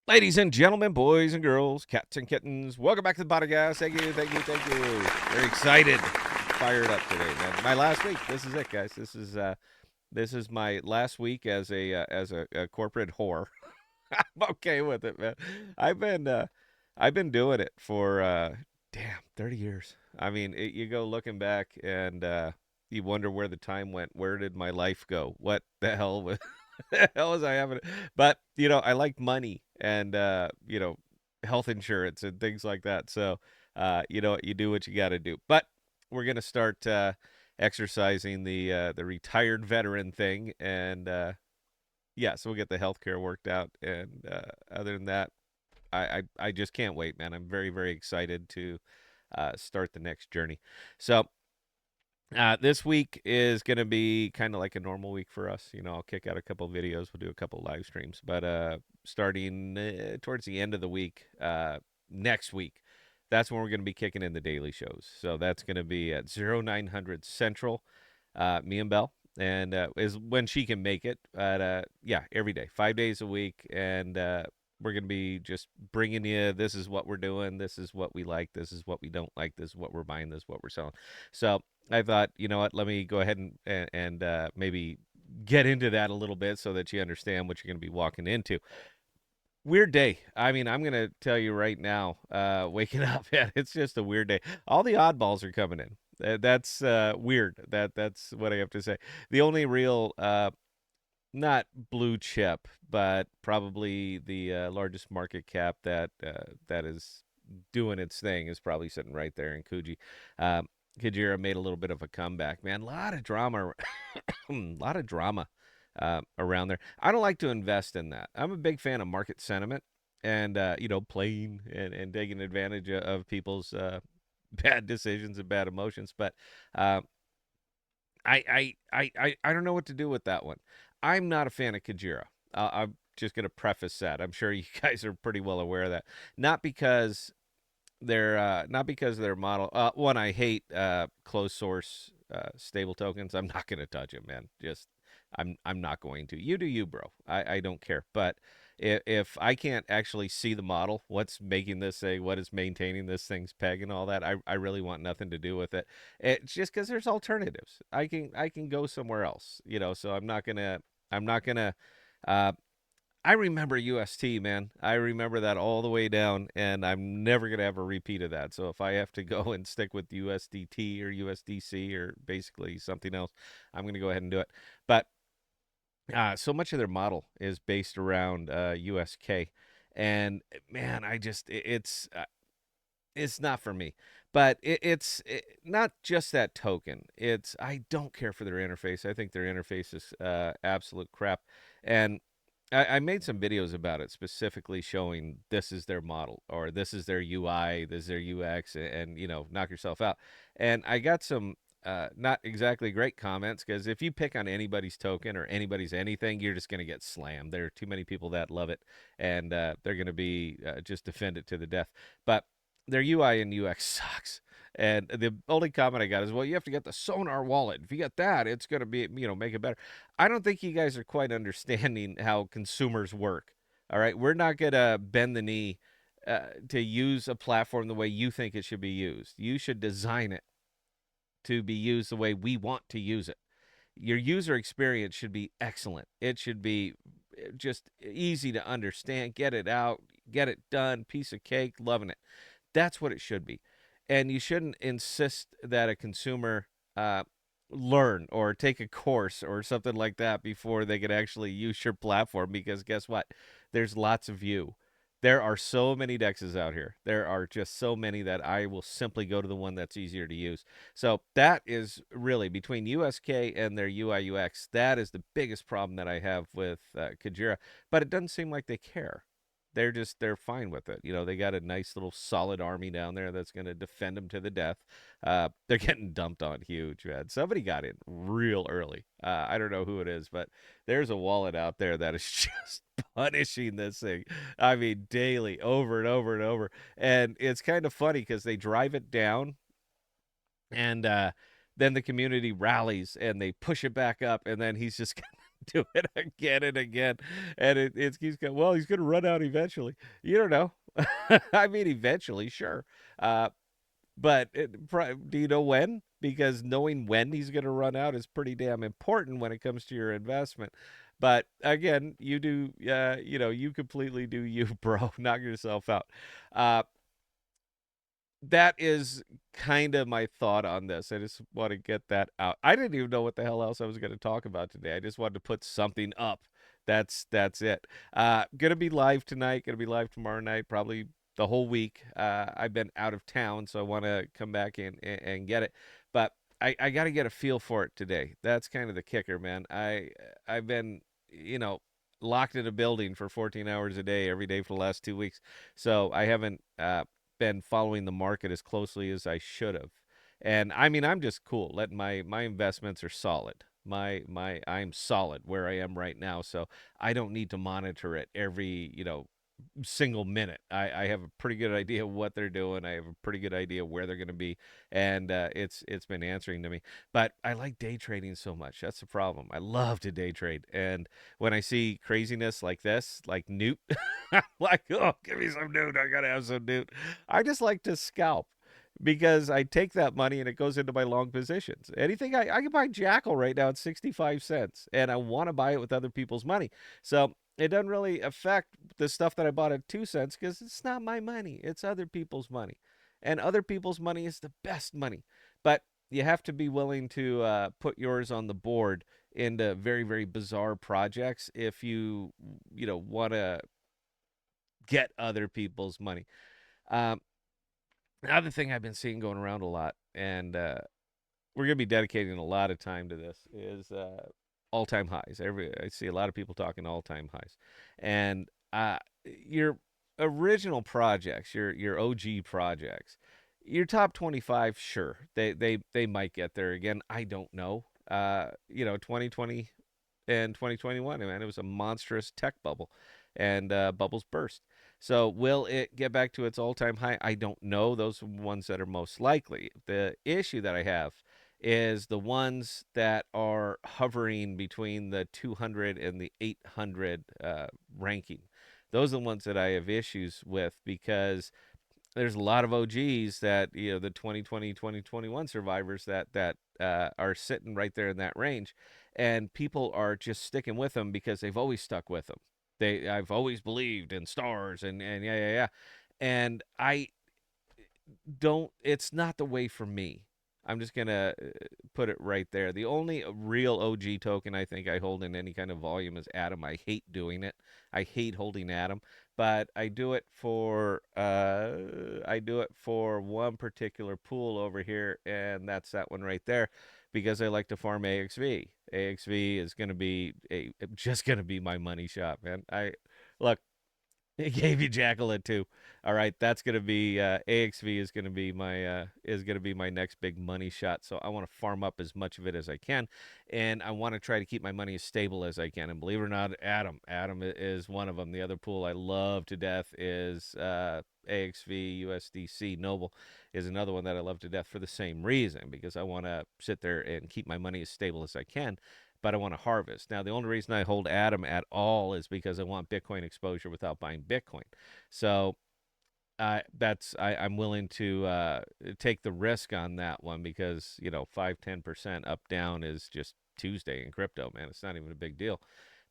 Ladies and gentlemen, boys and girls, cats and kittens, welcome back to the podcast. Thank you, thank you, thank you. Very excited, fired up today, man. My last week. This is it, guys. This is my last week as a corporate whore. I'm okay with it, man. I've been uh, I've been doing it for damn 30 years. I mean, you go looking back and you wonder where the time went. Where did my life go? What the hell was the hell was I having? But I like money and health insurance and things like that. So you do what you got to do. But we're gonna start exercising the retired veteran thing and yeah, so we'll get the healthcare worked out. And other than that, I just can't wait, man. I'm very, very excited to start the next journey. So this week is going to be kind of like a normal week for us. I'll kick out a couple of videos. We'll do a couple of live streams. But starting towards the end of the week, next week, that's when we're going to be kicking in the daily shows. So that's going to be at 0900 Central, me and Bell. And is when she can make it. But yeah, every day, 5 days a week. And we're going to be just bringing you this is what we're doing. This is what we like. This is what we don't like. This is what we're buying. This is what we're selling. So I thought, you know what, let me go ahead and maybe get into that a little bit so that you understand what you're going to be walking into. Weird day. I mean, I'm going to tell you right now, waking up, man, it's just a weird day. All the oddballs are coming in. That's weird. That's what I have to say. The only real, not blue chip, but probably the largest market cap that is doing its thing is probably sitting right there in Coogee. Kajira made a little bit of a comeback, man. A lot of drama, a lot of drama around there. I don't like to invest in that. I'm a big fan of market sentiment and playing and taking advantage of people's bad decisions and bad emotions. But uh, I don't know what to do with that one. I'm not a fan of Kajira. I'm just going to preface that. I'm sure you guys are pretty well aware of that. Not because not because of their model. One, I hate closed source stable tokens. I'm not going to touch it, man. Just I'm not going to. You do you, bro. I don't care. But if I can't actually see the model, what's making this say, what is maintaining this thing's peg and all that, I really want nothing to do with it. It's just because there's alternatives. I can go somewhere else, So I'm not gonna. Uh, I remember UST, man. I remember that all the way down, and I'm never gonna have a repeat of that. So if I have to go and stick with USDT or USDC or basically something else, I'm gonna go ahead and do it. But so much of their model is based around USK, and man, it's not for me. But not just that token. I don't care for their interface. I think their interface is absolute crap, and I made some videos about it specifically showing this is their model or this is their UI, this is their UX, and knock yourself out. And I got some not exactly great comments because if you pick on anybody's token or anybody's anything, you're just going to get slammed. There are too many people that love it, and they're going to be just defend it to the death. But their UI and UX sucks. And the only comment I got is, well, you have to get the Sonar wallet. If you get that, it's going to be, make it better. I don't think you guys are quite understanding how consumers work. All right. We're not going to bend the knee to use a platform the way you think it should be used. You should design it to be used the way we want to use it. Your user experience should be excellent. It should be just easy to understand. Get it out, get it done, piece of cake, loving it. That's what it should be. And you shouldn't insist that a consumer learn or take a course or something like that before they can actually use your platform because guess what? There's lots of you. There are so many dexes out here. There are just so many that I will simply go to the one that's easier to use. So that is really between USK and their UI UX. That is the biggest problem that I have with Kajira. But it doesn't seem like they care. They're fine with it. They got a nice little solid army down there that's going to defend them to the death. They're getting dumped on huge, man. Somebody got in real early. I don't know who it is, but there's a wallet out there that is just punishing this thing. I mean, daily, over and over and over. And it's kind of funny because they drive it down and then the community rallies and they push it back up and then he's just do it again and again, and he's going. Well, he's going to run out eventually. You don't know. I mean, eventually, sure. Uh, but do you know when? Because knowing when he's going to run out is pretty damn important when it comes to your investment. But again, you do, you completely do you, bro. Knock yourself out. Uh, that is kind of my thought on this. I just want to get that out. I didn't even know what the hell else I was going to talk about today. I just wanted to put something up. That's it. Gonna be live tonight. Gonna be live tomorrow night. Probably the whole week. I've been out of town, so I want to come back in and get it. But I got to get a feel for it today. That's kind of the kicker, man. I've been locked in a building for 14 hours a day every day for the last 2 weeks, so I haven't been following the market as closely as I should have. And I mean, I'm just cool. Letting my investments are solid. I'm solid where I am right now, so I don't need to monitor it every single minute. I have a pretty good idea what they're doing. I have a pretty good idea where they're going to be, and it's been answering to me. But I like day trading so much. That's the problem. I love to day trade, and when I see craziness like this, like NEWT, I'm like, oh, give me some NEWT. I gotta have some NEWT. I just like to scalp. Because I take that money and it goes into my long positions. Anything I can buy Jackal right now at 65 cents, and I want to buy it with other people's money. So it doesn't really affect the stuff that I bought at 2 cents because it's not my money. It's other people's money. And other people's money is the best money. But you have to be willing to put yours on the board into very, very bizarre projects if want to get other people's money. Um, Another thing I've been seeing going around a lot, and we're going to be dedicating a lot of time to this, is all-time highs. I see a lot of people talking all-time highs, and your original projects, your OG projects, your top 25, sure, they might get there again. I don't know. 2020 in 2021. Man, it was a monstrous tech bubble, and bubbles burst. So will it get back to its all-time high? I don't know. Those are ones that are most likely. The issue that I have is the ones that are hovering between the 200 and the 800 ranking. Those are the ones that I have issues with because there's a lot of OGs that the 2020 2021 survivors that are sitting right there in that range, and people are just sticking with them because they've always stuck with them. I've always believed in stars and yeah, and I don't. It's not the way for me. I'm just gonna put it right there. The only real OG token I think I hold in any kind of volume is Atom. I hate doing it. I hate holding Atom, but I do it for one particular pool over here, and that's that one right there, because I like to farm AXV. AXV is gonna be just gonna be my money shot, man. I look. It gave you Jackal at 2. All right, that's gonna be AXV is gonna be my next big money shot. So I want to farm up as much of it as I can, and I want to try to keep my money as stable as I can. And believe it or not, Atom is one of them. The other pool I love to death is AXV USDC Noble is another one that I love to death for the same reason, because I want to sit there and keep my money as stable as I can, but I want to harvest. Now, the only reason I hold Atom at all is because I want Bitcoin exposure without buying Bitcoin. So I'm willing to take the risk on that one, because 5-10% up down is just Tuesday in crypto, man. It's not even a big deal.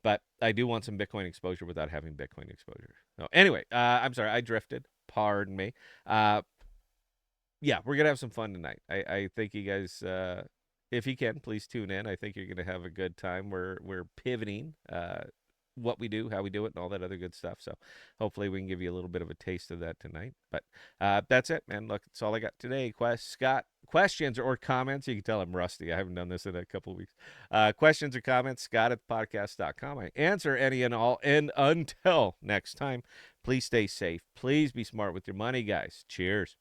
But I do want some Bitcoin exposure without having Bitcoin exposure. So anyway, I'm sorry, I drifted. Pardon me. Yeah, we're gonna have some fun tonight. I think you guys, if you can, please tune in. I think you're gonna have a good time. We're pivoting what we do, how we do it, and all that other good stuff. So hopefully we can give you a little bit of a taste of that tonight. But that's it, man. Look, that's all I got today. Scott, questions or comments? You can tell I'm rusty. I haven't done this in a couple of weeks. Questions or comments? Scott at podcast.com. I answer any and all. And until next time, please stay safe. Please be smart with your money, guys. Cheers.